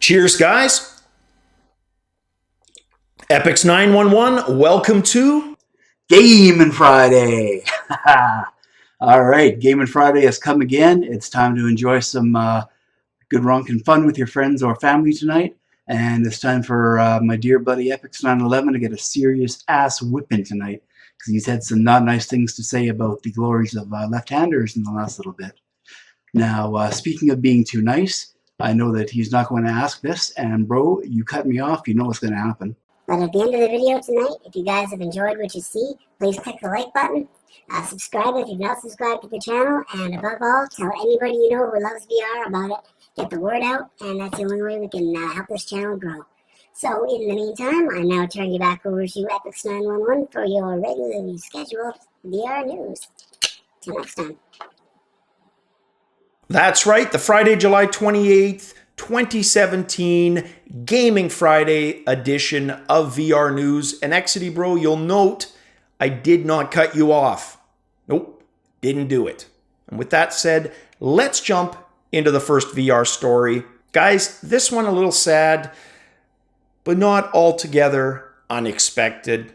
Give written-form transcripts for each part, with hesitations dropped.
Cheers, guys. Epix 911, welcome to Gaming Friday. All right, Gaming Friday has come again. It's time to enjoy some good ronking fun with your friends or family tonight. And it's time for my dear buddy Epix 911 to get a serious ass whipping tonight, because he's had some not nice things to say about the glories of left-handers in the last little bit. Now, speaking of being too nice, I know that he's not going to ask this, and bro, you cut me off, you know what's going to happen. But at the end of the video tonight, if you guys have enjoyed what you see, please click the like button, subscribe if you've not subscribed to the channel, and above all, tell anybody you know who loves VR about it. Get the word out, and that's the only way we can help this channel grow. So in the meantime, I now turn you back over to Epix 911 for your regularly scheduled VR news. Till next time. That's right, the Friday, July 28th, 2017 Gaming Friday edition of VR News. And Exidy, bro, you'll note I did not cut you off. Nope, didn't do it. And with that said, let's jump into the first VR story. Guys, this one a little sad, but not altogether unexpected.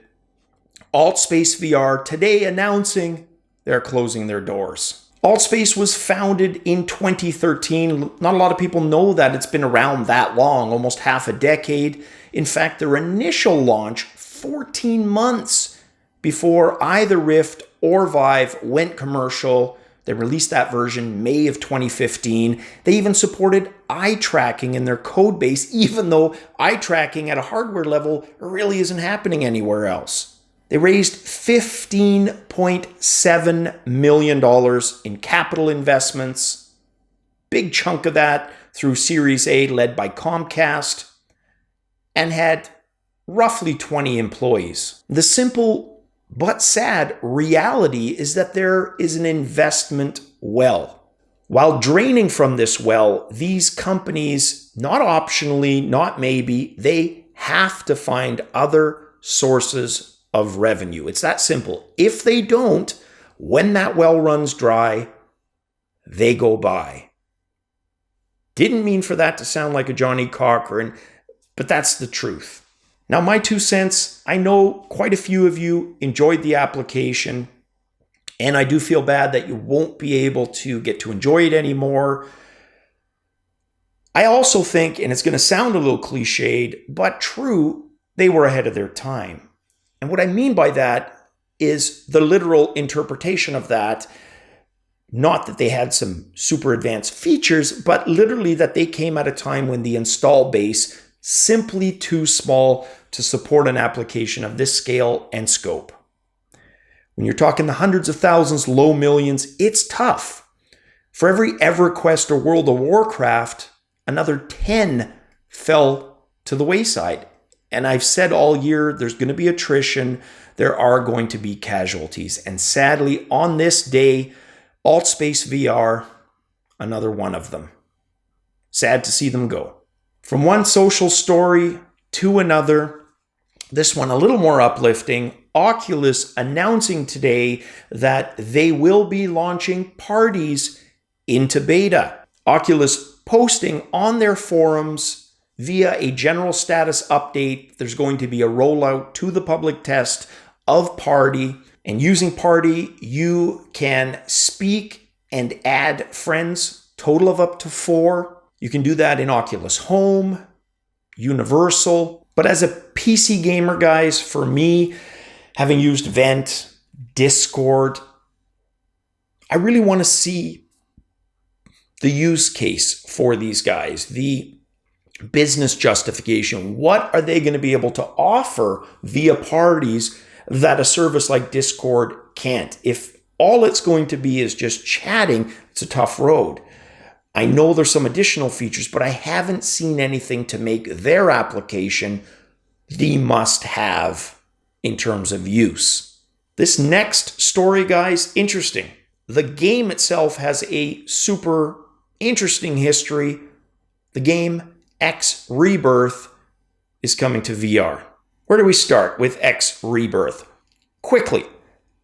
AltSpaceVR today announcing they're closing their doors. AltSpace was founded in 2013. Not a lot of people know that it's been around that long, almost half a decade. In fact, their initial launch, 14 months before either Rift or Vive went commercial. They released that version May of 2015. They even supported eye tracking in their code base, even though eye tracking at a hardware level really isn't happening anywhere else. They raised $15.7 million in capital investments, big chunk of that through Series A led by Comcast, and had roughly 20 employees. The simple but sad reality is that there is an investment well. While draining from this well, these companies, not optionally, not maybe, they have to find other sources of revenue. It's that simple. If they don't, when that well runs dry, they go by. Didn't mean for that to sound like a Johnny Cochran, but that's the truth. Now, my 2 cents, I know quite a few of you enjoyed the application, and I do feel bad that you won't be able to get to enjoy it anymore. I also think, and it's going to sound a little cliched, but true, they were ahead of their time. And what I mean by that is the literal interpretation of that, not that they had some super advanced features, but literally that they came at a time when the install base simply too small to support an application of this scale and scope. When you're talking the hundreds of thousands, low millions, it's tough. For every EverQuest or World of Warcraft, another 10 fell to the wayside. And I've said all year, there's going to be attrition. There are going to be casualties. And sadly, on this day, AltSpaceVR, another one of them. Sad to see them go. From one social story to another, this one a little more uplifting. Oculus announcing today that they will be launching parties into beta. Oculus posting on their forums via a general status update, there's going to be a rollout to the public test of Party. And using Party, you can speak and add friends, total of up to 4. You can do that in Oculus Home, Universal. But as a PC gamer, guys, for me, having used Vent, Discord, I really want to see the use case for these guys, the business justification. What are they going to be able to offer via parties that a service like Discord can't? If all it's going to be is just chatting, it's a tough road. I know there's some additional features, but I haven't seen anything to make their application the must-have in terms of use. This next story, guys, interesting. The game itself has a super interesting history. The game X-Rebirth is coming to VR. Where do we start with X-Rebirth? Quickly,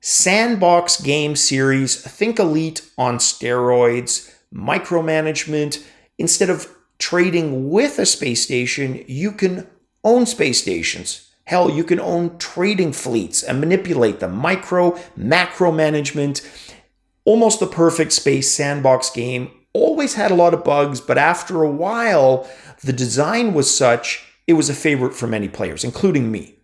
sandbox game series, think Elite on steroids, micromanagement. Instead of trading with a space station, you can own space stations. Hell, you can own trading fleets and manipulate them. Micro, macro management, almost the perfect space sandbox game. Always had a lot of bugs, but after a while, the design was such, it was a favorite for many players, including me.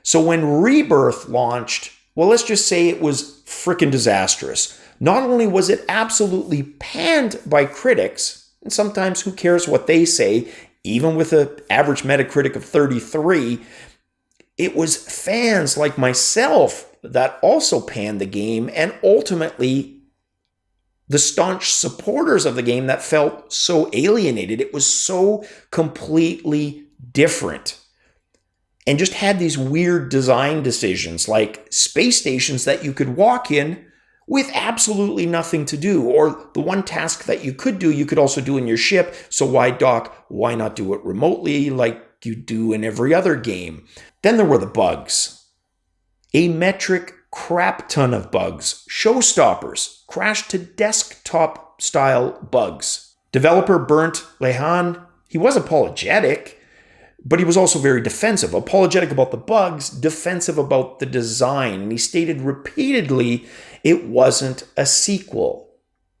So when Rebirth launched, well, let's just say it was freaking disastrous. Not only was it absolutely panned by critics, and sometimes who cares what they say, even with an average Metacritic of 33, it was fans like myself that also panned the game, and ultimately the staunch supporters of the game that felt so alienated. It was so completely different and just had these weird design decisions like space stations that you could walk in with absolutely nothing to do, or the one task that you could also do in your ship. So why dock? Why not do it remotely like you do in every other game? Then there were the bugs. A metric crap ton of bugs. Showstoppers. Crash to desktop style bugs. Developer Bernd Lehan, he was apologetic, but he was also very defensive. Apologetic about the bugs, defensive about the design. And he stated repeatedly it wasn't a sequel.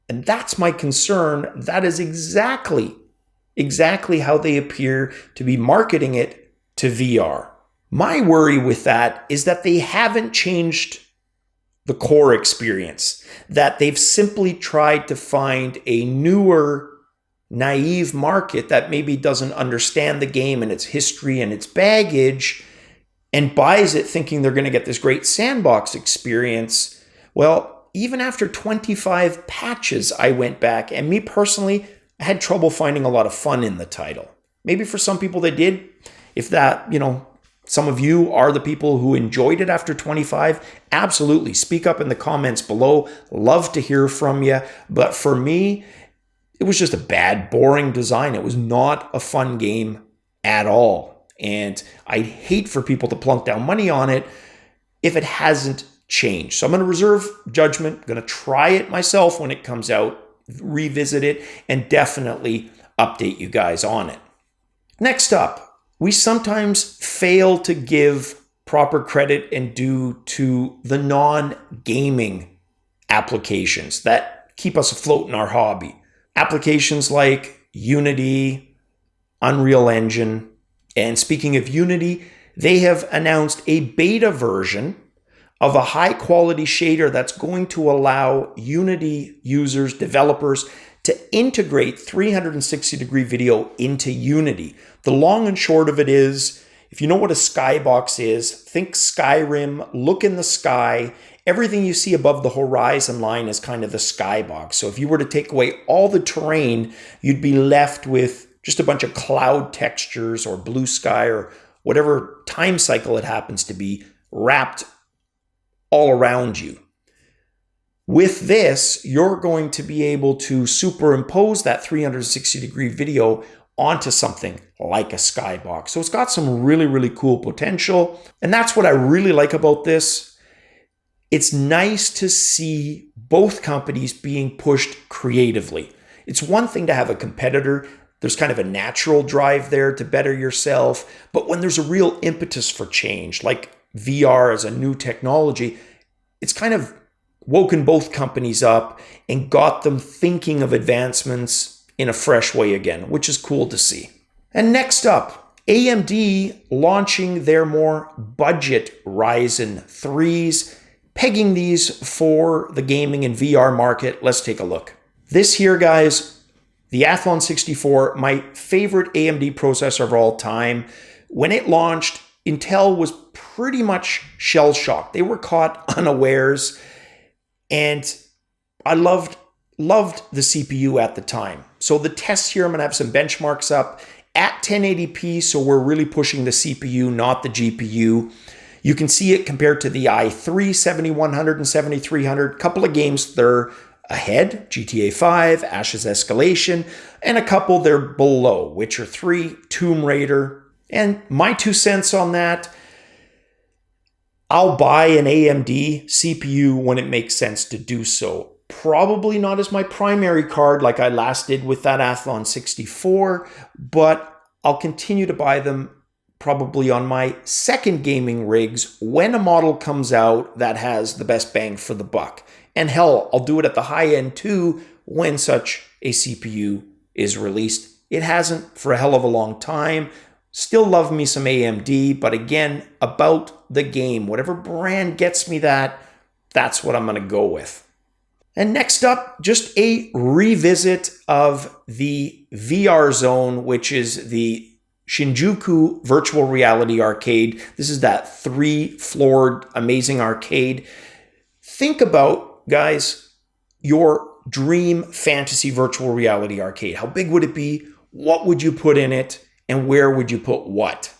And that's my concern. That is exactly how they appear to be marketing it to VR. My worry with that is that they haven't changed the core experience, that they've simply tried to find a newer, naive market that maybe doesn't understand the game and its history and its baggage and buys it thinking they're going to get this great sandbox experience. Well, even after 25 patches, I went back, and me personally, I had trouble finding a lot of fun in the title. Maybe for some people they did. If that, some of you are the people who enjoyed it after 25, absolutely. Speak up in the comments below. Love to hear from you. But for me, it was just a bad, boring design. It was not a fun game at all. And I'd hate for people to plunk down money on it if it hasn't changed. So I'm going to reserve judgment. I'm going to try it myself when it comes out, revisit it, and definitely update you guys on it. Next up, we sometimes fail to give proper credit and due to the non-gaming applications that keep us afloat in our hobby. Applications like Unity, Unreal Engine, and speaking of Unity, they have announced a beta version of a high-quality shader that's going to allow Unity users, developers, to integrate 360-degree video into Unity. The long and short of it is, if you know what a skybox is, think Skyrim, look in the sky. Everything you see above the horizon line is kind of the skybox. So if you were to take away all the terrain, you'd be left with just a bunch of cloud textures or blue sky or whatever time cycle it happens to be wrapped all around you. With this, you're going to be able to superimpose that 360-degree video onto something like a skybox. So it's got some really, really cool potential. And that's what I really like about this. It's nice to see both companies being pushed creatively. It's one thing to have a competitor. There's kind of a natural drive there to better yourself. But when there's a real impetus for change, like VR as a new technology, it's kind of woken both companies up and got them thinking of advancements in a fresh way again, which is cool to see. And next up, AMD launching their more budget Ryzen 3s, pegging these for the gaming and VR market. Let's take a look. This here, guys, the Athlon 64, my favorite AMD processor of all time. When it launched, Intel was pretty much shell-shocked. They were caught unawares. And I loved the CPU at the time. So the tests here, I'm going to have some benchmarks up at 1080p. So we're really pushing the CPU, not the GPU. You can see it compared to the i3 7100 and 7300. Couple of games they're ahead. GTA 5, Ashes Escalation, and a couple they're below. Witcher 3, Tomb Raider. And my 2 cents on that, I'll buy an AMD CPU when it makes sense to do so. Probably not as my primary card like I last did with that Athlon 64, but I'll continue to buy them probably on my second gaming rigs when a model comes out that has the best bang for the buck. And hell, I'll do it at the high end too when such a CPU is released. It hasn't for a hell of a long time. Still love me some AMD, but again, about the game. Whatever brand gets me that, that's what I'm going to go with. And next up, just a revisit of the VRZone, which is the Shinjuku virtual reality arcade. This is that 3-floored amazing arcade. Think about, guys, your dream fantasy virtual reality arcade. How big would it be? What would you put in it? And where would you put what?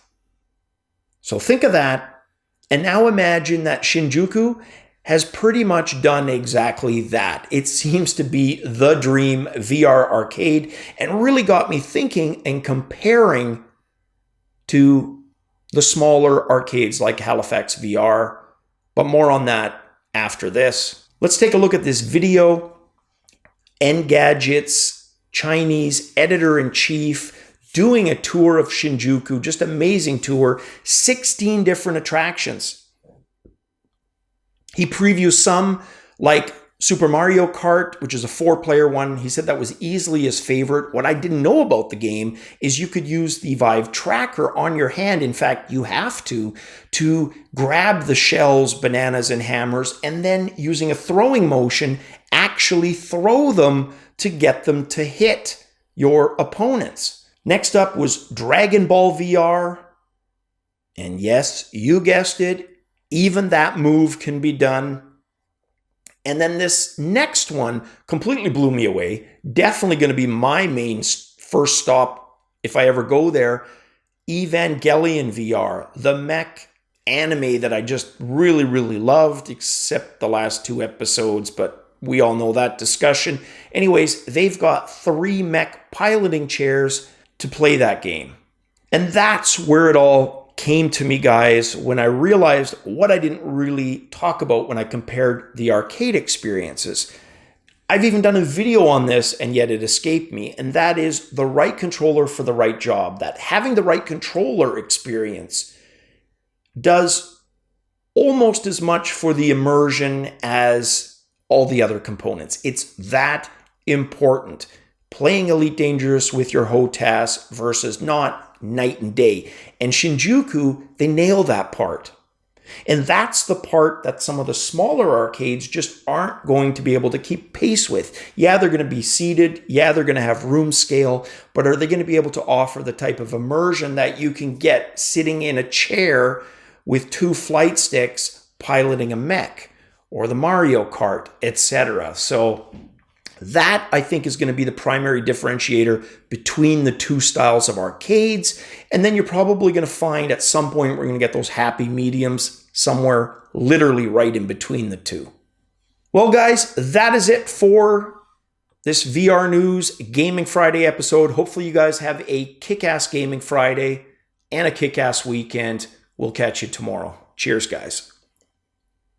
So think of that. And now imagine that Shinjuku has pretty much done exactly that. It seems to be the dream VR arcade and really got me thinking and comparing to the smaller arcades like Halifax VR, but more on that after this. Let's take a look at this video. Engadget's Chinese editor-in-chief doing a tour of Shinjuku, just amazing tour, 16 different attractions. He previews some like Super Mario Kart, which is a 4-player one. He said that was easily his favorite. What I didn't know about the game is you could use the Vive tracker on your hand. In fact, you have to grab the shells, bananas, and hammers, and then using a throwing motion, actually throw them to get them to hit your opponents. Next up was Dragon Ball VR. And yes, you guessed it. Even that move can be done. And then this next one completely blew me away. Definitely going to be my main first stop if I ever go there. Evangelion VR, the mech anime that I just really, really loved, except the last 2 episodes, but we all know that discussion. Anyways, they've got 3 mech piloting chairs to play that game. And that's where it all came to me, guys, when I realized what I didn't really talk about when I compared the arcade experiences. I've even done a video on this, and yet it escaped me, and that is the right controller for the right job. That having the right controller experience does almost as much for the immersion as all the other components. It's that important. Playing Elite Dangerous with your HOTAS versus not, night and day. And Shinjuku, they nail that part. And that's the part that some of the smaller arcades just aren't going to be able to keep pace with. Yeah, they're going to be seated. Yeah, they're going to have room scale. But are they going to be able to offer the type of immersion that you can get sitting in a chair with 2 flight sticks piloting a mech or the Mario Kart, etc.? So that, I think, is going to be the primary differentiator between the 2 styles of arcades. And then you're probably going to find at some point we're going to get those happy mediums somewhere literally right in between the 2. Well, guys, that is it for this VR News Gaming Friday episode. Hopefully you guys have a kick-ass Gaming Friday and a kick-ass weekend. We'll catch you tomorrow. Cheers, guys.